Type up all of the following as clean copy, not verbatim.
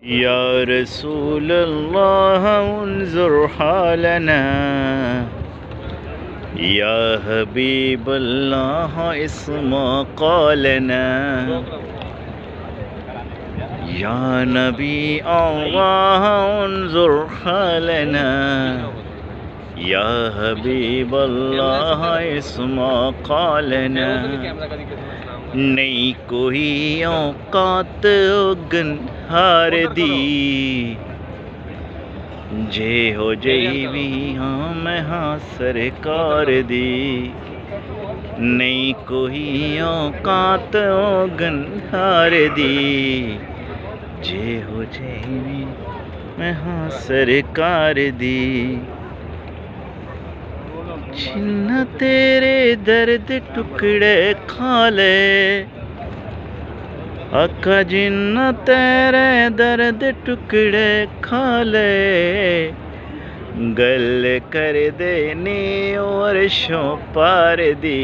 या रसूल अल्लाह उन्जुर हालना, या हबीब अल्लाह इस्मा क़ालना, या नबी अल्लाह उन्जुर हालना, या हबीब अल्लाह इस्मा क़ालना। नहीं कोई औकात उगन हार दी, जे हो जईवी हाँ मैं हाँ सरकार दी। नहीं कोई औकात उगन हार दी, जे हो जईवी मैं हाँ सरकार दी। जिन्ना तेरे दर्द टुकड़े खा ले, आका जिन्ना तेरे दर्द टुकड़े खा ले, गल कर देनी वर्षों पार दी,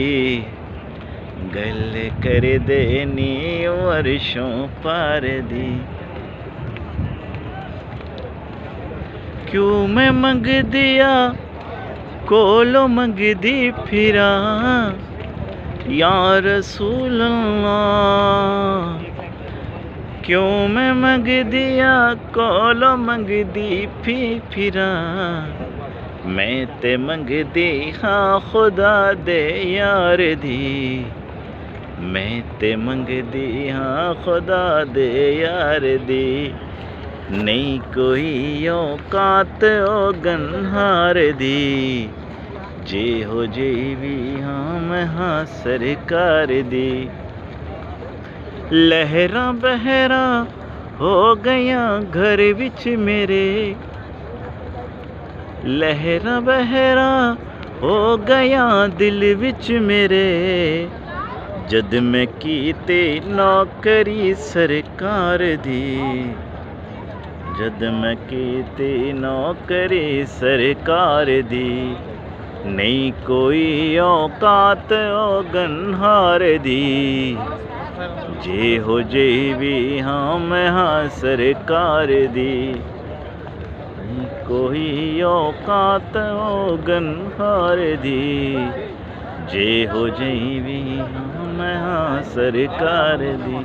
गल कर देनी वर्षों पार दी। क्यों मैं मंग दिया कोलो मंग दी फिरा, या रसूल अल्लाह। क्यों मैं मंग दिया कोलो मंग दी फिरा, मैं ते मंग दी हाँ खुदा दे यार दी, मैं ते मंग दी हाँ खुदा दे यार दी। नहीं कोई औकात ओगन हार दी, जे हो जेवी हाँ मैं हाँ सरकार दी। लहरा बहरा हो गया घर विच मेरे, लहरा बहरा हो गया दिल विच मेरे, जद मैं कीते नौकरी सरकार दी, जद मैं कीते नौकरी सरकार दी। नहीं कोई औकात ओगन हार दी, जे हो जेवी हाँ मैं हाँ सरकार दी। नहीं कोई औकात ओगन हार दी, जे हो जेवी हाँ मैं हाँ सरकार दी।